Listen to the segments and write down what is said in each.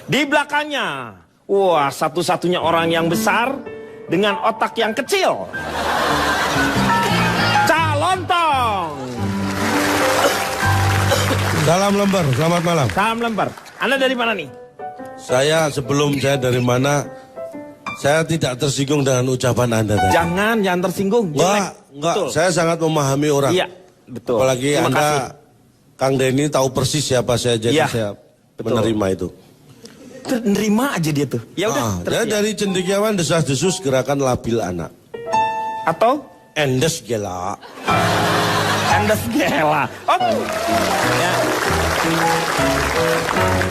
Di belakangnya, wah, satu-satunya orang yang besar dengan otak yang kecil. Calontong. Salam lembar, selamat malam. Salam lembar. Anda dari mana nih? Saya sebelum saya dari mana, saya tidak tersinggung dengan ucapan Anda tadi. Jangan tersinggung. Enggak, Betul. saya sangat memahami orang. Iya, betul. Apalagi Terima Anda, kasih. Kang Denny tahu persis siapa saya, jadi Iya, saya betul. menerima itu. Nerima aja dia tuh. Ya udah. Saya dari cendekiawan desas-desus gerakan labil anak. Atau Endes gela. Endes gela. Oh. Ya.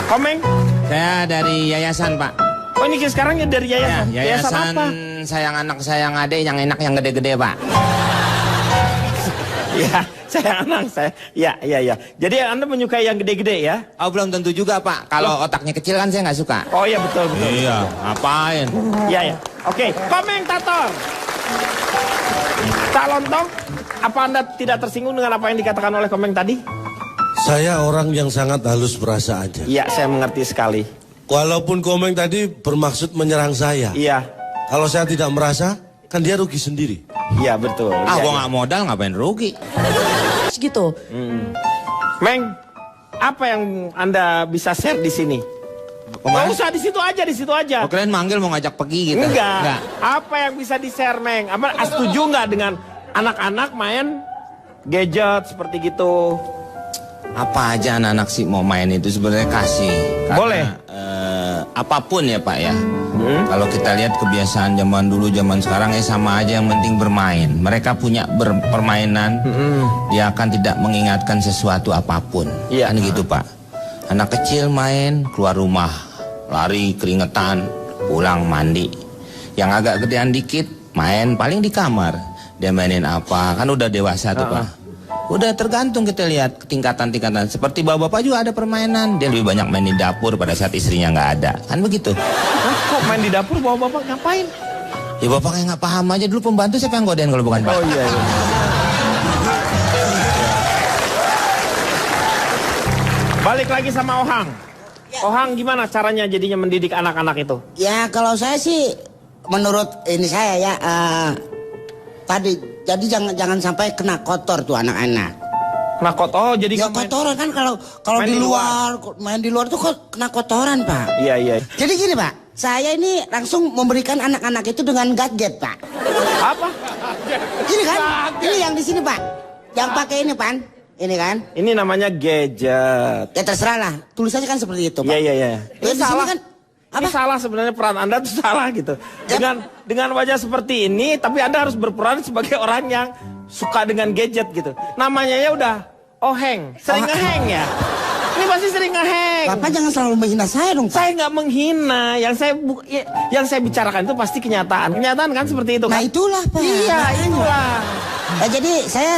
Komeng. Saya dari yayasan, Pak. Oh, ini sekarang ya dari yayasan. Ya, yayasan apa? sayang anak sayang adik, yang enak yang gede-gede, Pak. Ya, sayang anak saya. Ya. Jadi Anda menyukai yang gede-gede ya? Oh, belum tentu juga, Pak. Kalau otaknya kecil kan saya nggak suka. Oh iya, betul. Iya, ngapain? Iya. Oke, komentator. Cak Lontong, apa Anda tidak tersinggung dengan apa yang dikatakan oleh Komeng tadi? Saya orang yang sangat halus perasaannya. Iya, saya mengerti sekali. Walaupun Komeng tadi bermaksud menyerang saya. Iya. Kalau saya tidak merasa, kan dia rugi sendiri. Iya, betul. Ah, Iya, gua iya. nggak modal, ngapain rugi? Gitu. Meng, apa yang Anda bisa share di sini? Nggak usah di situ aja. Oh, kalian manggil mau ngajak pergi gitu? Enggak. Apa yang bisa di-share, Meng? Apa setuju nggak dengan anak-anak main gadget seperti gitu? Apa aja anak-anak sih mau main itu sebenarnya kasih. Karena, Boleh. Apapun ya, Pak ya. Kalau kita lihat kebiasaan zaman dulu, zaman sekarang sama aja, yang penting bermain. Mereka punya permainan, dia akan tidak mengingatkan sesuatu apapun. Iya. Kan gitu, Pak. Anak kecil main, keluar rumah, lari keringetan, pulang mandi. Yang agak gedean dikit, main paling di kamar. Dia mainin apa? Kan udah dewasa tuh, Pak. Udah tergantung kita lihat tingkatan-tingkatan. Seperti bapak-bapak juga ada permainan. Dia lebih banyak main di dapur pada saat istrinya nggak ada. Kan begitu. Hah, kok main di dapur bawa bapak ngapain? Ya bapak kayak nggak paham aja, dulu pembantu siapa yang godain kalau bukan Pak? Oh iya. Balik lagi sama Ohang. Ohang gimana caranya jadinya mendidik anak-anak itu? Ya kalau saya sih menurut ini saya ya tadi jadi jangan sampai kena kotor tuh anak-anak. Kena kotor, jadi Ya kotoran kan kalau main di di luar main di luar tuh kok kena kotoran, Pak. Iya. Jadi gini, Pak. Saya ini langsung memberikan anak-anak itu dengan gadget, Pak. Apa? Ini kan, ini yang di sini, Pak. Yang pakai ini, Pan. Ini kan. Ini namanya gadget. Ya terserah lah. Tulisannya kan seperti itu, Pak. Iya. Ya, Ini di sini salah. kan Ini salah sebenarnya, peran Anda tuh salah gitu. Ya. Dengan wajah seperti ini, tapi Anda harus berperan sebagai orang yang suka dengan gadget gitu. Namanya ya udah Oheng, sering ngeheng ya. Ini pasti sering ngeheng. Bapak jangan selalu menghina saya dong, Pak. Saya nggak menghina, yang saya bicarakan itu pasti kenyataan. Kenyataan kan seperti itu kan? Nah itulah, Pak. Iya, Makanya. itulah. Jadi saya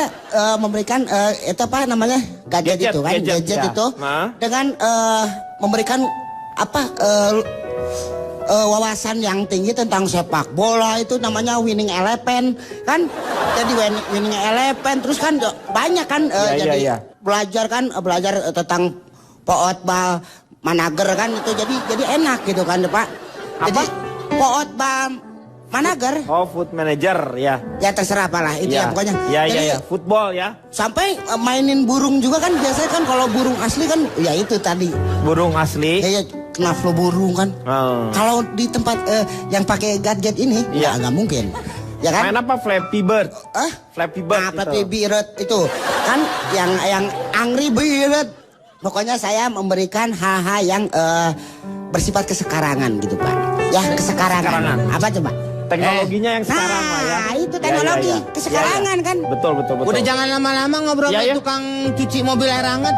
memberikan itu apa namanya gadget itu kan, gadget ya. itu Nah. dengan memberikan apa wawasan yang tinggi tentang sepak bola, itu namanya winning eleven kan. Jadi winning eleven terus kan banyak kan Iya. belajar tentang pootbal manager kan, itu jadi enak gitu kan, Pak. Jadi pootbal manager. Oh, food manager ya. Ya terserah apalah itu ya pokoknya. Jadi, Iya. Football ya. sampai mainin burung juga kan, biasanya kan kalau burung asli kan ya itu tadi. Burung asli. Ya kena flu burung kan. Oh. Kalau di tempat yang pakai gadget ini Iya. ya nggak mungkin. Ya kan? Main apa? Flappy Bird. Flappy Bird. Nah, gitu. Flappy Bird itu kan yang Angry Bird. Pokoknya saya memberikan hal-hal yang bersifat kesekarangan gitu, Pak. Ya, kesekarangan. Apa coba? Teknologinya yang sekarang lah ya. Nah, itu teknologi Ya. kesekarangan kan. Betul. Udah jangan lama-lama ngobrol Iya, sama ya. tukang cuci mobil air hangat.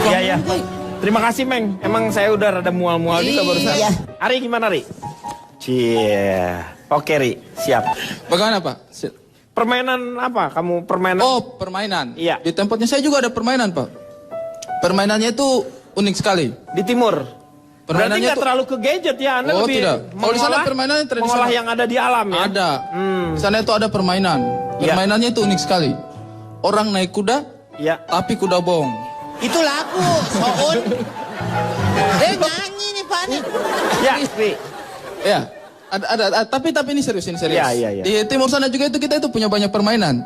Iya. Terima kasih, Meng. Emang saya udah rada mual-mual juga barusan. Iya. Ari gimana, Ri? Cie. Oke, Ri. Siap. Bagaimana, Pak? Permainan apa? Kamu permainan? Oh, permainan. Iya. Di tempatnya saya juga ada permainan, Pak. Permainannya itu unik sekali. Di timur. Berarti Permainannya nggak terlalu ke gadget ya? Anda Oh, lebih tidak. Kalau di sana permainannya tradisional. mengolah yang ada di alam ya? Ada. Di sana itu ada permainan. Iya. Permainannya itu unik sekali. Orang naik kuda, Iya. tapi kuda bohong. Itu laku, Soun. nih. Ya, Ri. Ya, tapi ini serius, ini serius. Iya. Di timur sana juga itu kita itu punya banyak permainan.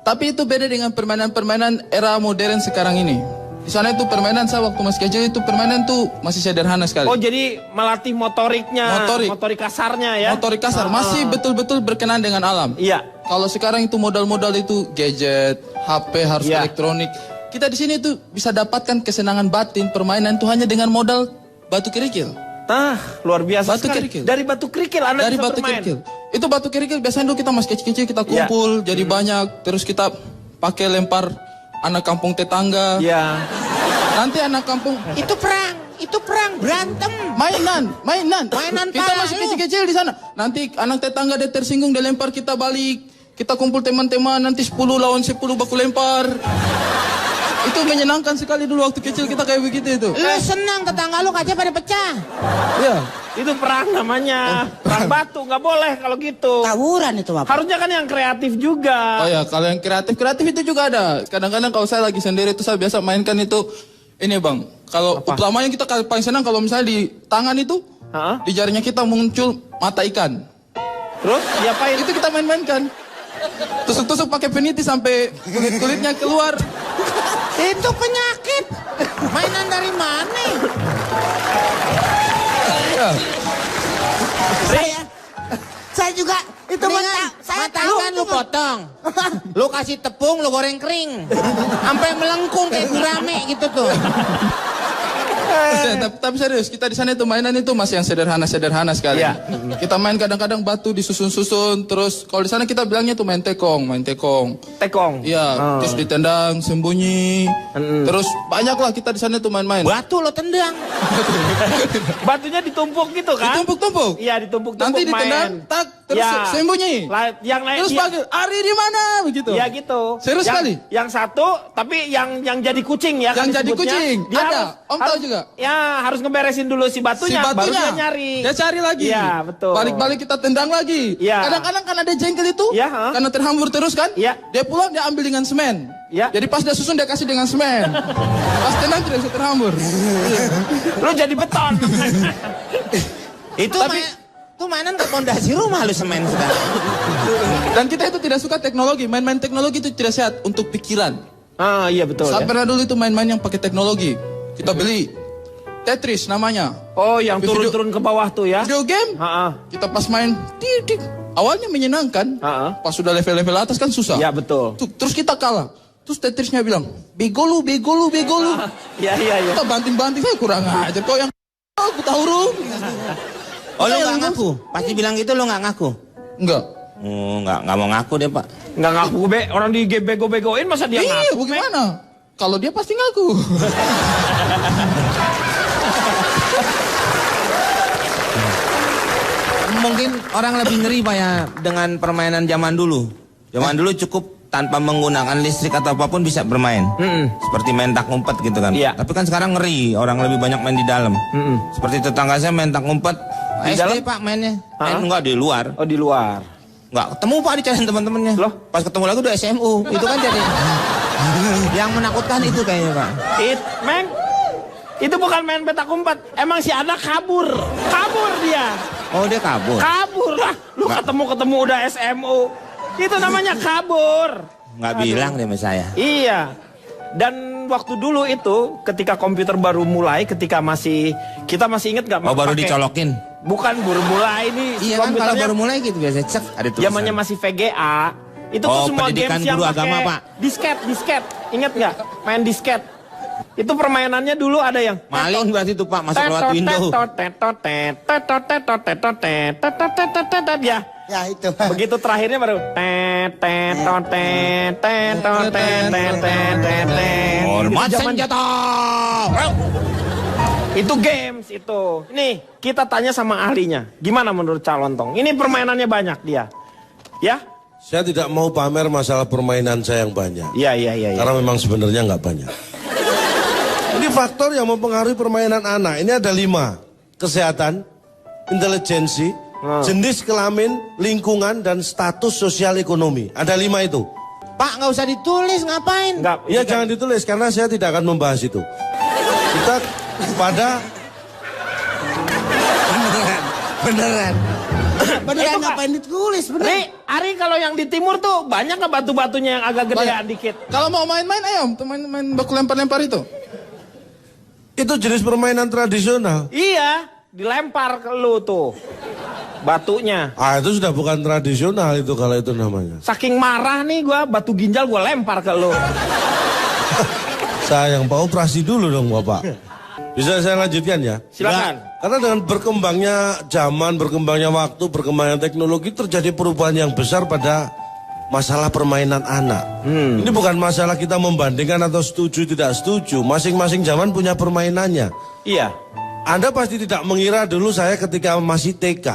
Tapi itu beda dengan permainan-permainan era modern sekarang ini. Di sana itu permainan saya waktu masih kecil itu permainan tuh masih sederhana sekali. Oh, jadi melatih motoriknya, motorik kasarnya ya. Motorik kasar, masih betul-betul berkenan dengan alam. Iya. Kalau sekarang itu modal-modal itu gadget, HP harus elektronik. Kita di sini tuh bisa dapatkan kesenangan batin permainan itu hanya dengan modal batu kerikil. Nah, luar biasa Batu sekali. kerikil. Dari batu kerikil Anda Dari bisa batu bermain. kerikil. Itu batu kerikil biasanya dulu kita masih kecil-kecil kita kumpul jadi banyak. Terus kita pakai lempar anak kampung tetangga. Iya. Nanti anak kampung Itu perang, berantem. mainan. Mainan Kita pala masih lu. kecil-kecil di sana. Nanti anak tetangga dia tersinggung dia lempar kita balik. Kita kumpul teman-teman nanti 10 lawan 10 baku lempar. Itu menyenangkan sekali dulu waktu kecil kita kayak begitu itu. Lu senang tetangga lu kaca pada pecah. Iya. Itu perang namanya. Perang batu, nggak boleh kalau gitu. Tawuran itu Bapak. Harusnya kan yang kreatif juga. Oh ya, kalau yang kreatif itu juga ada. Kadang-kadang kalau saya lagi sendiri itu saya biasa mainkan itu ini Bang. Kalau utamanya kita paling senang kalau misalnya di tangan itu di jarinya kita muncul mata ikan. Terus diapain? Itu kita main-mainkan. Tusuk-tusuk pakai peniti sampai kulit-kulitnya keluar. Itu penyakit. Mainan dari mana? Ya. Saya juga itu saya tahu kan lu potong. Lu kasih tepung, lu goreng kering. Sampai melengkung kayak gurame gitu tuh. Tapi serius, kita di sana itu mainan itu masih yang sederhana sekali. Iya. Kita main kadang-kadang batu disusun-susun, terus kalau di sana kita bilangnya tuh main tekong. Tekong. Iya, terus ditendang, sembunyi. Terus banyak lah kita di sana tuh main-main. Batu lo tendang. Batunya ditumpuk gitu kan? Ditumpuk-tumpuk. Iya, ditumpuk-tumpuk Nanti ditendang, main. tak, terus Ya. sembunyi. Yang lain Terus panggil, Ari di mana? Begitu. Iya gitu. Serius sekali? Yang satu, tapi yang jadi kucing ya kan Yang jadi disebutnya. kucing, Dia ada. Om tahu harus- juga. Ya, harus ngeberesin dulu si batunya, baru dia nyari. Dia cari lagi. Iya, betul. Balik-balik kita tendang lagi. Iya. Kadang-kadang kan ada jengkel itu. Iya, Karena terhambur terus kan. Iya. Dia pulang dia ambil dengan semen. Iya. Jadi pas dia susun dia kasih dengan semen. Pas tendang tidak bisa terhambur. Lu jadi beton. Itu tuh mainan ke pondasi rumah lu semen sekarang. Dan kita itu tidak suka teknologi. Main-main teknologi itu tidak sehat untuk pikiran. Ah, iya betul. Saya Ya. pernah dulu itu main-main yang pakai teknologi. Kita beli Tetris namanya. Oh, yang Video- turun-turun ke bawah tuh ya. Video game. Kita pas main, tik. Awalnya menyenangkan. Pas sudah level-level atas kan susah. Ya betul. Terus kita kalah. Terus Tetrisnya bilang, bego lu. Iya. Kita banting-banting, saya kurang ajar. Kau yang aku tahu rum. Oh lu nggak ngaku? Pasti bilang gitu lu nggak ngaku? Enggak. Oh, nggak mau ngaku deh Pak. Nggak ngaku orang bego-begoin masa dia Iya, ngaku? bagaimana? Kalau dia pasti ngaku. Mungkin orang lebih ngeri Pak ya dengan permainan zaman dulu. Zaman dulu cukup tanpa menggunakan listrik atau apapun bisa bermain. Seperti main tak ngumpet gitu kan. Iya. Tapi kan sekarang ngeri, orang lebih banyak main di dalam. Seperti tetangga saya main tak ngumpet. Di SD dalam? Pak mainnya. Main enggak di luar. Oh, di luar. Enggak ketemu Pak dicariin teman-temannya. Loh? Pas ketemu lagi udah SMU. Itu kan jadi yang menakutkan itu kayaknya Pak. Itu bukan main petak umpet. Emang si anak kabur. Kabur dia. Oh dia kabur. Kabur lah. Lu ketemu udah SMU. Itu namanya kabur. Nggak bilang deh sama saya. Iya. Dan waktu dulu itu ketika komputer baru mulai, ketika kita masih inget nggak? Oh baru pakai- dicolokin. Bukan baru mulai nih. Iya kan kalau komputernya baru mulai gitu biasa cek ada tulisan. zamannya masih VGA. Itu tuh Oh, semua pendidikan games yang guru pakai agama, Pak. disket. Ingat nggak? Main disket. Itu permainannya dulu ada yang Maling berarti itu Pak masuk lewat window. Ya. Ya itu. Begitu terakhirnya baru Hormat Itu zaman- senjata. Itu games itu. Nih, kita tanya sama ahlinya. Gimana menurut Calon Tong? Ini permainannya banyak dia. Ya? Saya tidak mau pamer masalah permainan saya yang banyak. Iya. Karena memang sebenarnya nggak banyak. Ini faktor yang mempengaruhi permainan anak. Ini ada 5. Kesehatan, intelijensi, jenis kelamin, lingkungan, dan status sosial ekonomi. Ada 5 itu. Pak nggak usah ditulis ngapain? Enggak. Ya jangan ditulis karena saya tidak akan membahas itu. Kita pada Beneran. Beneran Itu, Kak. apa yang ditulis beneran. Ri, Ari kalau yang di timur tuh banyak nggak batu-batunya yang agak gedean dikit? Kalau mau main-main ayo, tuh main baku lempar-lempar itu. Itu jenis permainan tradisional. Iya, dilempar ke lu tuh batunya. Ah, itu sudah bukan tradisional itu kalau itu namanya. Saking marah nih gua, batu ginjal gua lempar ke lu. Sayang, Pak, operasi dulu dong, Bapak. Bisa saya lanjutkan ya? Silakan. Karena dengan berkembangnya zaman, berkembangnya waktu, berkembangnya teknologi, terjadi perubahan yang besar pada masalah permainan anak. Ini bukan masalah kita membandingkan atau setuju tidak setuju. Masing-masing zaman punya permainannya. Iya. Anda pasti tidak mengira dulu saya ketika masih TK.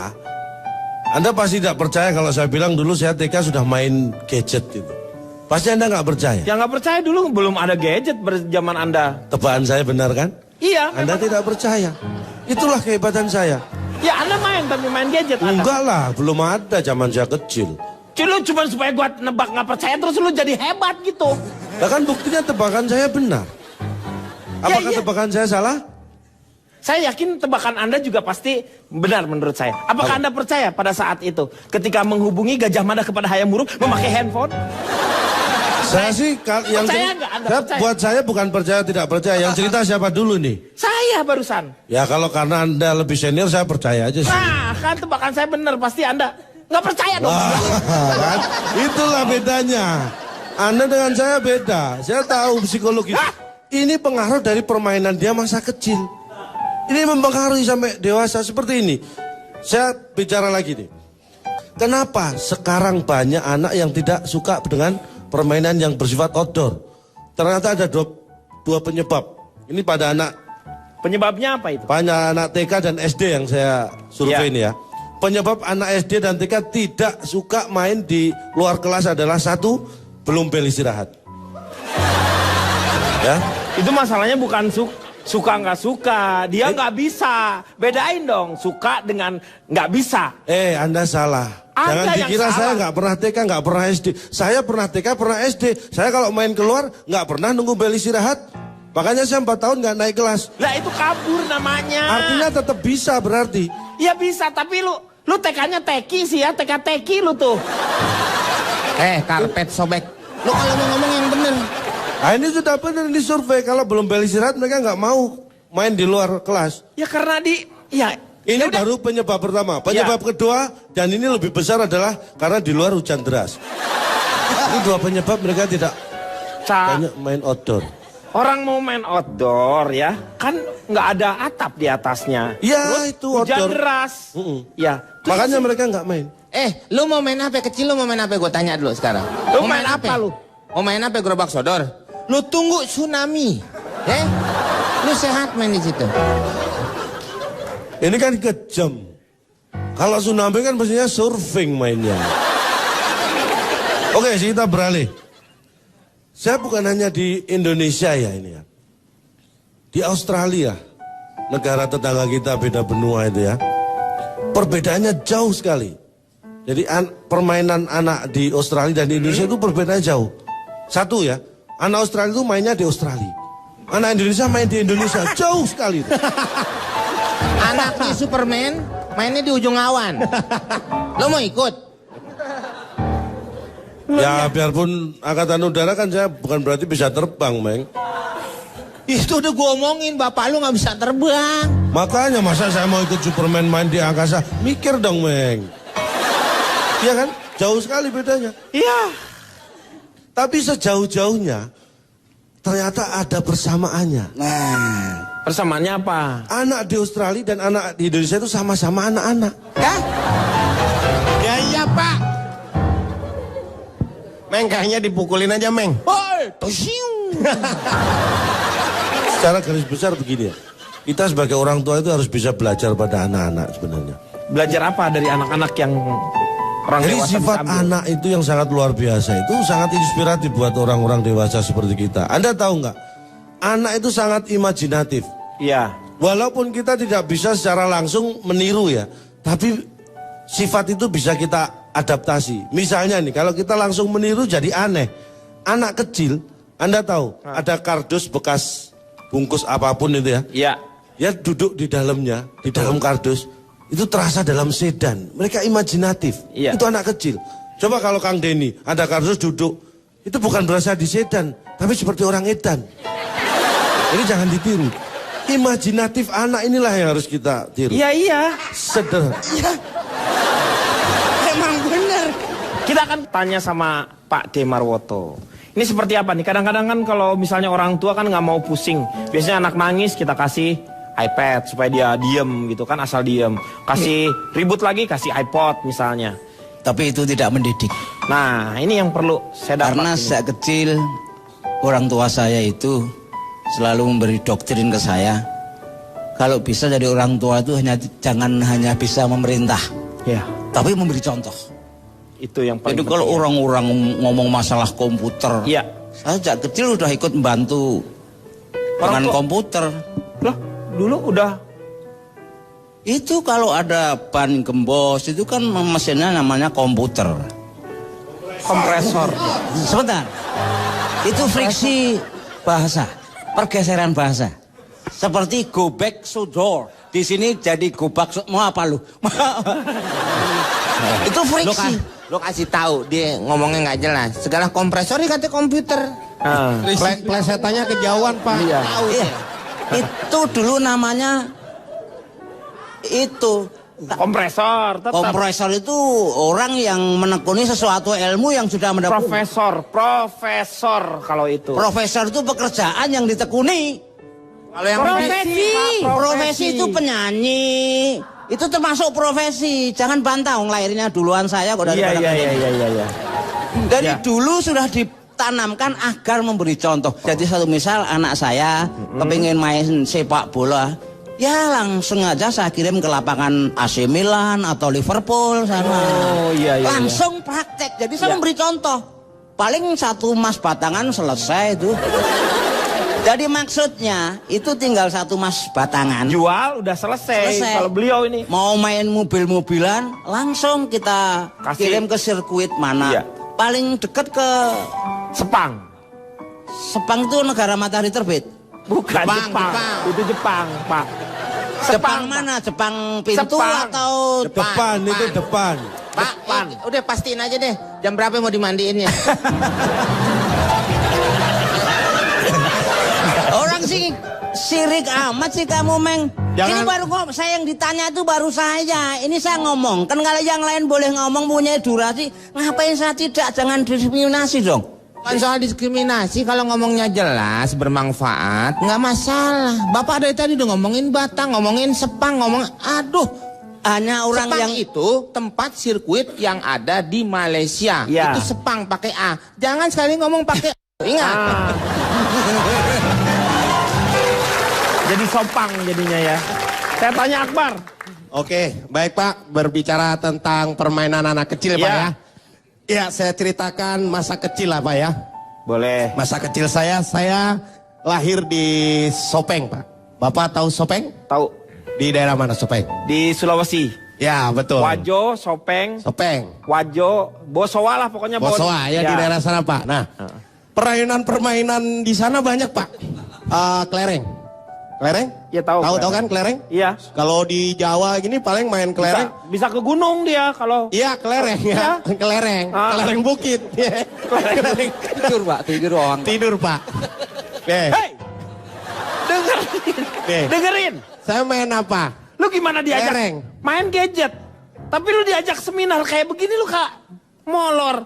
Anda pasti tidak percaya kalau saya bilang dulu saya TK sudah main gadget gitu. Pasti Anda nggak percaya. Yang nggak percaya dulu belum ada gadget berzaman Anda. Tebakan saya benar kan? Iya. Anda tidak percaya. Itulah kehebatan saya. Ya Anda main tapi main gadget Anda. Enggak lah, belum ada zaman saya kecil. Lu cuma supaya gua nebak nggak percaya terus lu jadi hebat gitu. Nah kan buktinya tebakan saya benar. Apakah iya. tebakan saya salah? Saya yakin tebakan Anda juga pasti benar menurut saya. Apakah Anda percaya pada saat itu ketika menghubungi Gajah Mada kepada Hayam Wuruk memakai handphone? Saya sih yang percaya nggak Anda percaya? buat saya bukan percaya tidak percaya. Yang cerita siapa dulu nih? Saya barusan. Ya kalau karena Anda lebih senior saya percaya aja sih. Nah, kan tebakan saya benar pasti Anda nggak percaya dong. Kan? Itulah bedanya. Anda dengan saya beda. Saya tahu psikologi. Ini pengaruh dari permainan dia masa kecil. Ini mempengaruhi sampai dewasa seperti ini. Saya bicara lagi nih. Kenapa sekarang banyak anak yang tidak suka dengan permainan yang bersifat outdoor? Ternyata ada dua penyebab. Ini pada anak. Penyebabnya apa itu? Pada anak TK dan SD yang saya survei ini ya. Penyebab anak SD dan TK tidak suka main di luar kelas adalah satu, belum bel istirahat. Ya. Itu masalahnya bukan suka nggak suka, dia nggak bisa. Bedain dong suka dengan nggak bisa. Anda salah. Jangan Anda yang dikira salah. saya nggak pernah TK, nggak pernah SD. Saya pernah TK, pernah SD. Saya kalau main keluar nggak pernah nunggu bel istirahat. Makanya saya 4 tahun nggak naik kelas. Lah itu kabur namanya. Artinya tetap bisa berarti. Ya bisa, tapi lu TK-nya teki sih ya, TK teki lu tuh. Karpet sobek. Lu kalau mau ngomong yang bener. Nah, ini sudah benar di survei. Kalau belum bel istirahat mereka nggak mau main di luar kelas. Ya karena Ini baru penyebab pertama. Penyebab kedua dan ini lebih besar adalah karena di luar hujan deras. Ini dua penyebab mereka tidak banyak main outdoor. Orang mau main outdoor ya, kan nggak ada atap di atasnya. Ya itu Hujan outdoor. deras. Ya. Makanya mereka nggak main. Lu mau main apa? Kecil lu mau main apa? Gue tanya dulu sekarang. Lu main apa lu? Mau main apa? Gerobak sodor? Lu tunggu tsunami. Lu sehat main di situ. Ini kan kejam. Kalau tsunami kan mestinya surfing mainnya. Oke, kita beralih. Saya bukan hanya di Indonesia ya ini ya. Di Australia, negara tetangga kita beda benua itu ya. Perbedaannya jauh sekali. Jadi permainan anak di Australia dan di Indonesia itu perbedaannya jauh. Satu ya, anak Australia itu mainnya di Australia. Anak Indonesia main di Indonesia, jauh sekali. Anaknya Superman, mainnya di ujung awan. Lo mau ikut? Ya biarpun angkatan udara kan saya bukan berarti bisa terbang, Meng. Itu udah gue omongin, bapak lu gak bisa terbang. Makanya masa saya mau ikut Superman main di angkasa, mikir dong, Meng. Iya kan? Jauh sekali bedanya. Iya. Tapi sejauh-jauhnya ternyata ada persamaannya. Nah, Persamaannya apa? Anak di Australia dan anak di Indonesia itu sama-sama anak-anak. Ya iya pak. Meng kayaknya dipukulin aja Meng. Secara garis besar begini ya. Kita sebagai orang tua itu harus bisa belajar pada anak-anak sebenarnya. Belajar apa dari anak-anak yang orang Jadi dewasa sifat bisa ambil? anak itu yang sangat luar biasa. Itu sangat inspiratif buat orang-orang dewasa seperti kita. Anda tahu nggak? Anak itu sangat imajinatif. Iya. Walaupun kita tidak bisa secara langsung meniru ya. Tapi sifat itu bisa kita adaptasi. Misalnya nih, kalau kita langsung meniru jadi aneh. Anak kecil, Anda tahu, ada kardus bekas bungkus apapun itu ya. Iya. Ya duduk di dalamnya, di dalam kardus. itu terasa dalam sedan. Mereka imajinatif. Iya. Itu anak kecil. Coba kalau Kang Denny ada kardus duduk, itu bukan berasa di sedan, tapi seperti orang edan. Ini jangan ditiru. Imajinatif anak inilah yang harus kita tiru. Iya. Sederhana. Emang bener. Kita akan tanya sama Pak D. Marwoto. Ini seperti apa nih? Kadang-kadang kan kalau misalnya orang tua kan nggak mau pusing. Biasanya anak nangis kita kasih iPad supaya dia diem gitu kan, asal diem. Kasih ribut lagi, kasih iPod misalnya. Tapi itu tidak mendidik. Nah, ini yang perlu saya dapat. Karena ini. sejak kecil orang tua saya itu selalu memberi doktrin ke saya. Kalau bisa jadi orang tua itu jangan hanya bisa memerintah, Ya, tapi memberi contoh. itu yang paling Jadi kalau penting. orang-orang ngomong masalah komputer, Iya. saya sejak kecil udah ikut membantu dengan tua- komputer. Loh, dulu udah Itu kalau ada ban gembos itu kan mesinnya namanya komputer. kompresor. Sebentar. Itu friksi bahasa, pergeseran bahasa. Seperti go back to door. Di sini jadi go back mau apa lu? Itu friksi. Lo kasih tahu dia ngomongnya nggak jelas. Segala kompresor dikata komputer. Nah, Plesetannya kejauhan, Pak. iya. Iya. Itu dulu namanya itu Kompresor, tetap. kompresor itu orang yang menekuni sesuatu ilmu yang sudah mendapat. Profesor kalau itu. Profesor itu pekerjaan yang ditekuni. Kalau yang Profesi itu penyanyi. Itu termasuk profesi. Jangan bantah, lahirnya duluan saya kok daripada Iya. Dari Ya. dulu sudah ditanamkan agar memberi contoh. Jadi satu misal anak saya kepingin main sepak bola, ya langsung aja saya kirim ke lapangan AC Milan atau Liverpool sana. Oh, iya. Langsung praktek. Jadi saya Iya. memberi contoh. Paling 1 mas batangan selesai itu. Jadi maksudnya itu tinggal 1 mas batangan. Jual udah selesai. Kalau beliau ini. Mau main mobil-mobilan langsung kita Kasih. kirim ke sirkuit mana. Iya. Paling dekat ke Sepang. Sepang itu negara matahari terbit. Bukan Jepang. Itu Jepang, Pak. Jepang mana? Jepang pintu Sepang. atau Depan, itu depan. Pak, udah pastiin aja deh. Jam berapa mau dimandiinnya? orang sih sirik amat sih kamu, Meng. Ini Jangan- baru kok saya yang ditanya itu baru saya. Ini saya ngomong. Kan kalau yang lain boleh ngomong punya durasi, ngapain saya tidak? Jangan diskriminasi dong. Kan soal diskriminasi, kalau ngomongnya jelas, bermanfaat, nggak masalah. Bapak dari tadi udah ngomongin Batang, ngomongin Sepang, aduh. Hanya orang Sepang yang itu tempat sirkuit yang ada di Malaysia. Ya. Itu Sepang pakai A. Jangan sekali ngomong pakai ingat. Ah. Jadi sopang jadinya ya. Saya tanya Akbar. Oke, baik Pak. Berbicara tentang permainan anak kecil Pak Ya. ya. Ya, saya ceritakan masa kecil lah Pak ya. Boleh. Masa kecil saya lahir di Sopeng Pak. Bapak tahu Sopeng? Tahu Di daerah mana Sopeng? di Sulawesi. Ya, betul. Wajo, Sopeng, Sopeng. Wajo, Bosowa lah pokoknya. Bosowa ya, di daerah sana Pak. Nah, permainan-permainan di sana banyak Pak. Kelereng. Kelereng? Ya, tahu. Tahu kan kelereng? Iya. Kalau di Jawa gini paling main kelereng. Bisa ke gunung dia kalau. Iya, kelereng ya. Kelereng. Ah. Kelereng bukit. Kelereng. tidur, Pak, tidur orang. Tidur, Pak. Nih, Hei, dengerin, nih. dengerin. Saya main apa? Lu gimana diajak Kelereng. main gadget? Tapi lu diajak seminar kayak begini lu Kak. Molor.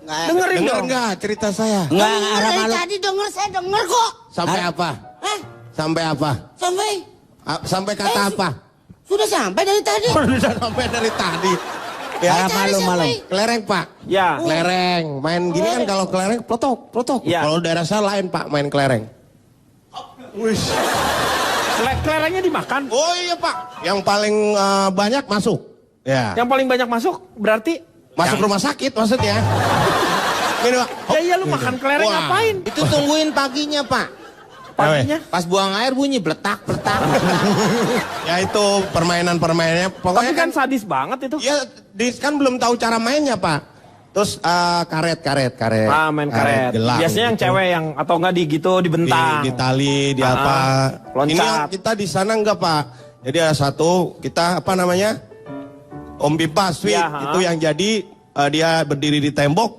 Dengerin Dengar dong. enggak cerita saya? Enggak ada malu. Tadi denger saya denger kok. Sampai apa? Sampai apa? Sampai kata apa? Sudah sampai dari tadi. Udah sampai dari tadi. Ada malu-malu. Kelereng, Pak. Ya. Kelereng. Main gini kan kalau kelereng plotok. Ya. Kalau daerah saya lain, Pak, main kelereng. Wih. Kelerengnya dimakan. Oh iya, Pak. Yang paling banyak masuk. Ya. Yang paling banyak masuk berarti. Masuk rumah sakit maksudnya. Gini, Pak. Ya iya lu makan kelereng Wah. ngapain? Itu tungguin paginya Pak. Paginya. Pas buang air bunyi bletak-bletak. Ya itu permainan-permainannya. Pokoknya Tapi kan sadis banget itu. ya kan belum tahu cara mainnya, Pak. Terus karet. Main karet. gelang Biasanya yang gitu. cewek yang atau enggak di gitu di dibentang. tali, di apa. loncat. Ini yang kita di sana enggak, Pak. Jadi ada satu, kita apa namanya? Om Pipa Sweet, Ya, itu yang jadi dia berdiri di tembok,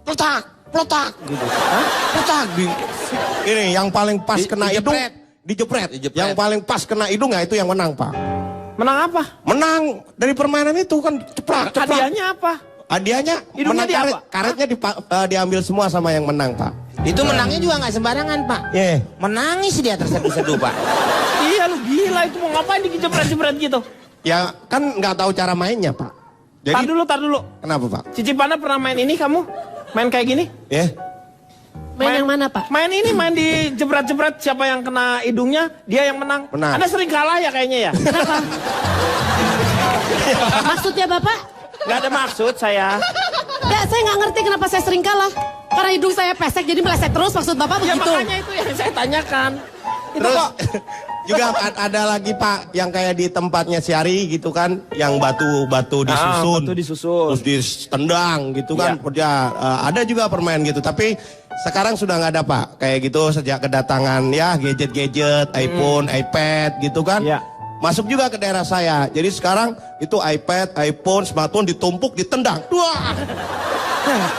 peletak gitu. Peletak ini yang paling pas kena hidung, dijepret. Yang paling pas kena hidung ya itu yang menang, Pak. Menang apa? Menang dari permainan itu kan ceplak. Hadiahnya apa? Hadiahnya Hidungnya menang dia apa? karetnya diambil semua sama yang menang, Pak. Itu menangnya juga nggak sembarangan, Pak. Iya. Menangis dia terseduh-seduh, Pak. Iya lu gila itu mau ngapain dijepret-jepret gitu? Ya kan nggak tahu cara mainnya, Pak. Tar Jadi dulu. kenapa, Pak? Cici Panda pernah main ini kamu? Main kayak gini? Ya. Main yang mana, Pak? Main ini, main di jepret-jepret, siapa yang kena hidungnya, dia yang menang. Menang. Anda sering kalah ya kayaknya ya? Kenapa? Maksudnya Bapak? Gak ada maksud saya. Ya, saya nggak ngerti kenapa saya sering kalah. Karena hidung saya pesek jadi meleset terus, maksud Bapak Ya begitu. makanya itu yang saya tanyakan. Itu Terus kok juga ada lagi, Pak, yang kayak di tempatnya si Ari gitu kan, yang batu disusun. batu disusun. Terus ditendang gitu kan. Ya, ada juga permain gitu, tapi sekarang sudah nggak ada, Pak. Kayak gitu sejak kedatangan ya gadget-gadget, iPhone, iPad gitu kan. Ya. Masuk juga ke daerah saya. Jadi sekarang itu iPad, iPhone, smartphone ditumpuk, ditendang. Wah.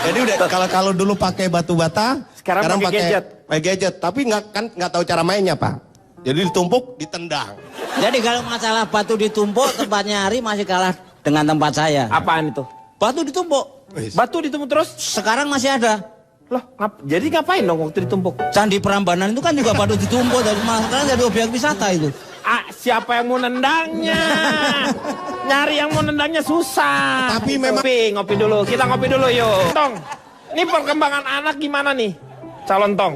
Jadi udah kalau dulu pakai batu bata, Sekarang pakai gadget. Pakai gadget, tapi nggak tahu cara mainnya, Pak. Jadi ditumpuk, ditendang. Jadi kalau masalah batu ditumpuk, tempatnya Ari masih kalah dengan tempat saya. apaan itu? Batu ditumpuk. Batu ditumpuk terus? Sekarang masih ada. Loh, jadi ngapain dong waktu ditumpuk? Candi Prambanan itu kan juga batu ditumpuk. Jadi sekarang jadi objek wisata itu. Siapa yang mau nendangnya? Nyari yang mau nendangnya susah. Tapi memang- ngopi dulu. Kita ngopi dulu yuk. Tong, ini perkembangan anak gimana nih? Calon Tong.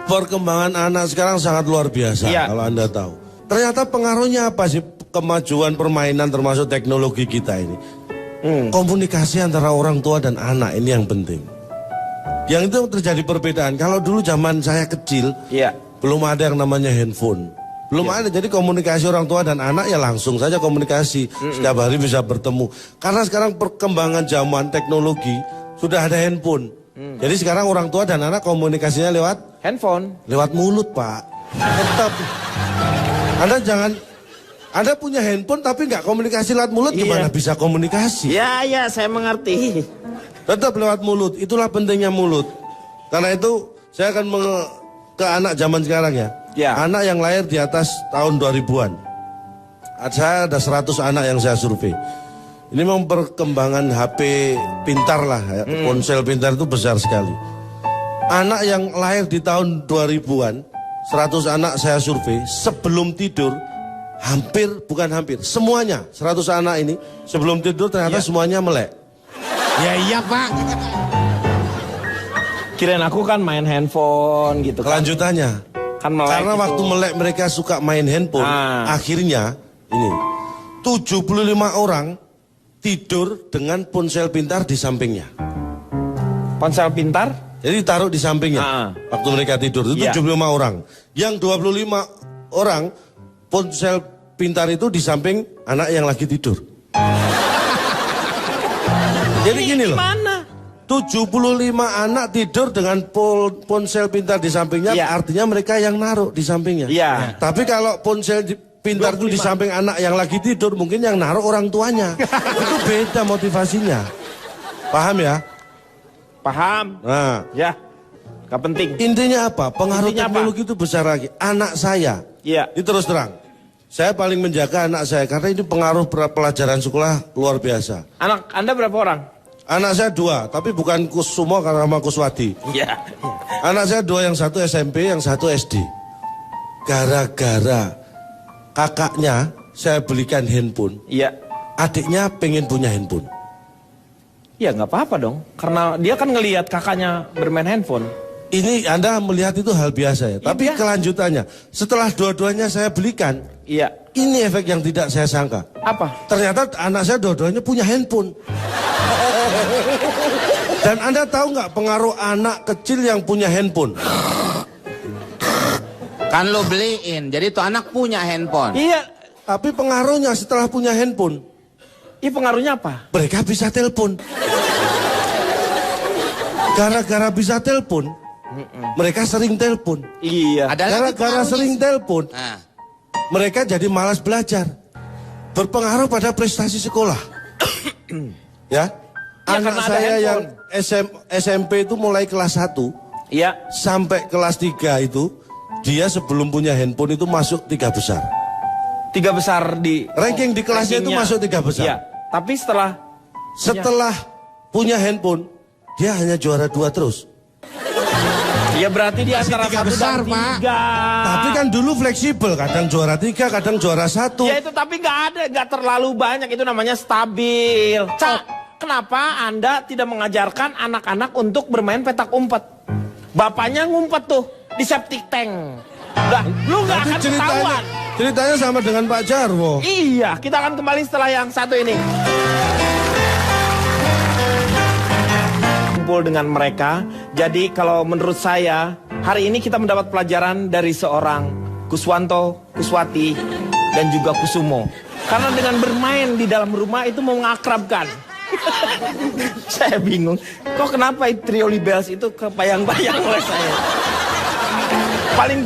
Perkembangan anak sekarang sangat luar biasa, Iya. kalau Anda tahu. Ternyata pengaruhnya apa sih kemajuan permainan termasuk teknologi kita ini? Komunikasi antara orang tua dan anak ini yang penting. Yang itu terjadi perbedaan. Kalau dulu zaman saya kecil, Iya. belum ada yang namanya handphone. Belum ada, jadi komunikasi orang tua dan anak ya langsung saja komunikasi. Setiap hari bisa bertemu. Karena sekarang perkembangan zaman teknologi, sudah ada handphone. Jadi sekarang orang tua dan anak komunikasinya lewat Handphone. mulut, Pak. Tetap. Anda punya handphone tapi nggak komunikasi lewat mulut, Iya. gimana bisa komunikasi? Ya, saya mengerti. Tetap lewat mulut, itulah pentingnya mulut. Karena itu saya akan ke anak zaman sekarang ya. Ya. Anak yang lahir di atas tahun 2000-an. Saya ada 100 anak yang saya survei. Ini memang perkembangan HP pintar lah, ya. Ponsel pintar itu besar sekali. Anak yang lahir di tahun 2000-an, 100 anak saya survei, sebelum tidur, semuanya, 100 anak ini, sebelum tidur ternyata semuanya melek. Ya iya, Pak. Kirain aku kan main handphone gitu kan. Kelanjutannya, Kan melek karena gitu. waktu melek mereka suka main handphone, akhirnya ini 75 orang tidur dengan ponsel pintar di sampingnya. Ponsel pintar? Jadi taruh di sampingnya. Waktu mereka tidur itu 75 orang. Yang 25 orang ponsel pintar itu di samping anak yang lagi tidur. Jadi gini loh. Gimana? 75 anak tidur dengan ponsel pintar di sampingnya, artinya mereka yang naruh di sampingnya. Iya. Tapi kalau ponsel pintar itu di samping anak yang lagi tidur, mungkin yang naruh orang tuanya. Itu beda motivasinya. Paham ya? Paham. Nah, Ya, gak penting. intinya apa? Pengaruh Intinya teknologi itu besar lagi. Anak saya, Iya. ini terus terang, saya paling menjaga anak saya karena ini pengaruh pelajaran sekolah luar biasa. Anak Anda berapa orang? Anak saya 2, tapi bukan Kusumo karena sama Kuswati. Iya. Anak saya 2, yang satu SMP, yang satu SD. Gara-gara kakaknya saya belikan handphone, Iya. adiknya pengen punya handphone. Ya nggak apa-apa dong. Karena dia kan ngelihat kakaknya bermain handphone. Ini Anda melihat itu hal biasa ya. Tapi kelanjutannya, setelah dua-duanya saya belikan, Iya. ini efek yang tidak saya sangka. Apa? Ternyata anak saya dua-duanya punya handphone. Dan Anda tahu nggak pengaruh anak kecil yang punya handphone? Kan lo beliin, jadi tuh anak punya handphone. Iya. Tapi pengaruhnya setelah punya handphone, Ini pengaruhnya apa? mereka bisa telepon. Gara-gara bisa telepon, mereka sering telepon. Iya. Ada lagi Gara-gara pengaruhnya sering sih. telepon, Nah, mereka jadi malas belajar. Berpengaruh pada prestasi sekolah. Ya. Anak karena ada saya yang handphone. SMP itu mulai kelas 1 Iya. sampai kelas 3 itu, dia sebelum punya handphone itu masuk 3 besar. 3 besar di Ranking di kelasnya itu rankingnya. masuk 3 besar. Iya. Tapi Setelah punya handphone, dia hanya juara 2 terus. ya berarti di antara 3 1 besar, dan 3. Pak. Tapi kan dulu fleksibel, kadang juara 3, kadang juara 1. Ya itu tapi nggak terlalu banyak, itu namanya stabil. Cak, kenapa Anda tidak mengajarkan anak-anak untuk bermain petak umpet? Bapaknya ngumpet tuh di septic tank. Lu nggak akan ketahuan. Ceritanya sama dengan Pak Jarwo. Iya, kita akan kembali setelah yang satu ini. Kumpul dengan mereka. Jadi kalau menurut saya, hari ini kita mendapat pelajaran dari seorang Kuswanto, Kuswati, dan juga Kusumo. Karena dengan bermain di dalam rumah itu mengakrabkan. Saya bingung, kok kenapa Trioli Bells itu kebayang-bayang oleh saya. Paling